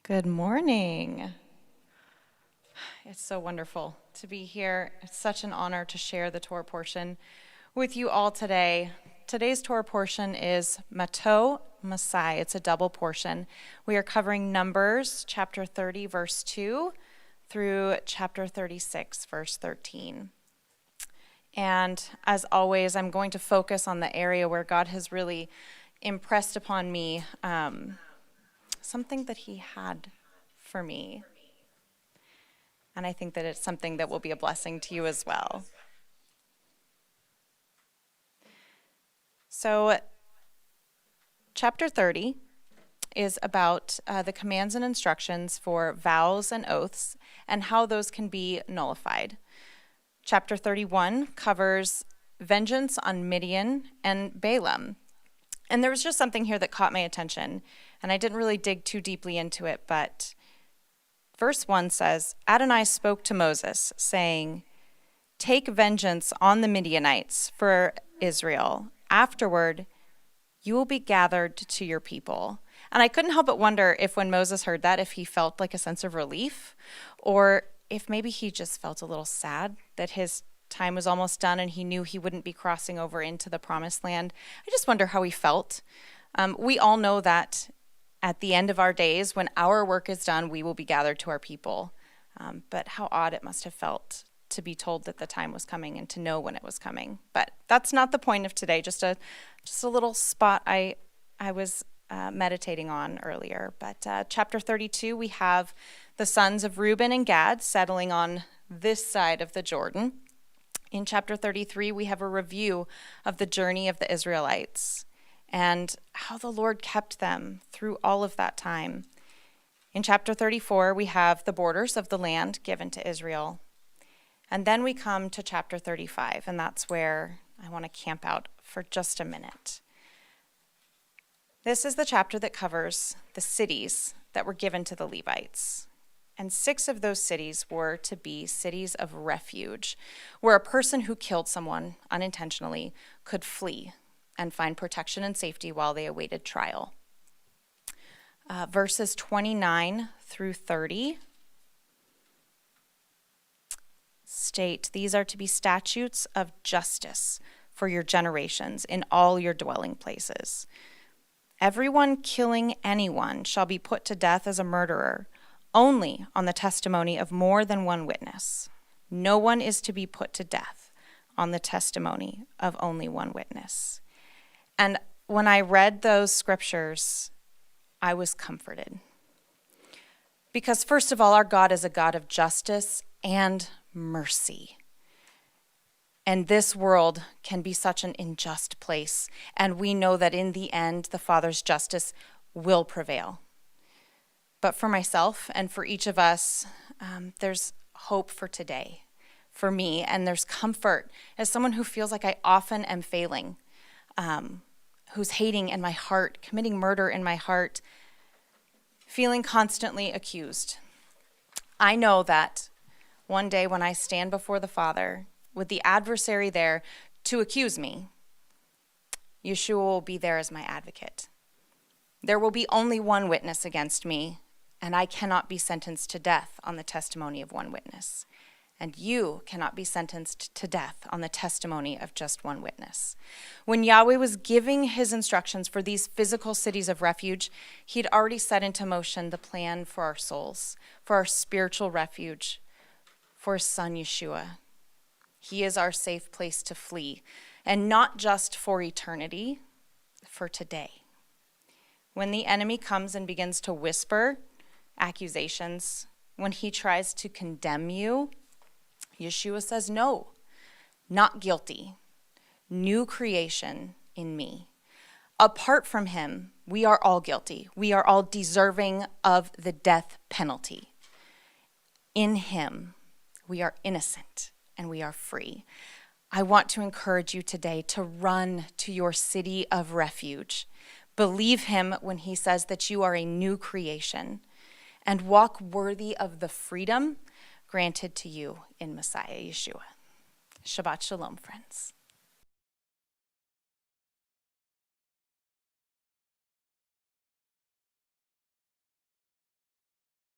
Good morning. It's so wonderful to be here. It's such an honor to share the Torah portion with you all today. Today's Torah portion is Mattot-Massei. It's a double portion. We are covering Numbers chapter 30, verse 2 through chapter 36, verse 13. And as always, I'm going to focus on the area where God has really impressed upon me something that he had for me. And I think that it's something that will be a blessing to you as well. So, chapter 30 is about the commands and instructions for vows and oaths and how those can be nullified. Chapter 31 covers vengeance on Midian and Balaam. And there was just something here that caught my attention, and I didn't really dig too deeply into it, but verse 1 says, Adonai spoke to Moses, saying, "Take vengeance on the Midianites for Israel. Afterward, you will be gathered to your people." And I couldn't help but wonder if when Moses heard that, if he felt like a sense of relief, or if maybe he just felt a little sad that his time was almost done and he knew he wouldn't be crossing over into the promised land. I just wonder how he felt. We all know that at the end of our days, when our work is done, we will be gathered to our people. But how odd it must have felt to be told that the time was coming and to know when it was coming. But that's not the point of today. Just a little spot I was meditating on earlier. But chapter 32, we have the sons of Reuben and Gad settling on this side of the Jordan. In chapter 33, we have a review of the journey of the Israelites and how the Lord kept them through all of that time. In chapter 34, we have the borders of the land given to Israel. And then we come to chapter 35, and that's where I want to camp out for just a minute. This is the chapter that covers the cities that were given to the Levites. And 6 of those cities were to be cities of refuge, where a person who killed someone unintentionally could flee and find protection and safety while they awaited trial. Verses 29 through 30 state, "These are to be statutes of justice for your generations in all your dwelling places. Everyone killing anyone shall be put to death as a murderer, only on the testimony of more than one witness. No one is to be put to death on the testimony of only one witness." And when I read those scriptures, I was comforted. Because first of all, our God is a God of justice and mercy. And this world can be such an unjust place. And we know that in the end, the Father's justice will prevail. But for myself and for each of us, there's hope for today, for me, and there's comfort as someone who feels like I often am failing, who's hating in my heart, committing murder in my heart, feeling constantly accused. I know that one day when I stand before the Father with the adversary there to accuse me, Yeshua will be there as my advocate. There will be only one witness against me, and I cannot be sentenced to death on the testimony of one witness. And you cannot be sentenced to death on the testimony of just one witness. When Yahweh was giving his instructions for these physical cities of refuge, he'd already set into motion the plan for our souls, for our spiritual refuge, for his son Yeshua. He is our safe place to flee, and not just for eternity, for today. When the enemy comes and begins to whisper accusations, when he tries to condemn you, Yeshua says, no, not guilty, new creation in me. Apart from him, we are all guilty. We are all deserving of the death penalty. In him, we are innocent and we are free. I want to encourage you today to run to your city of refuge. Believe him when he says that you are a new creation, and walk worthy of the freedom granted to you in Messiah Yeshua. Shabbat Shalom, friends.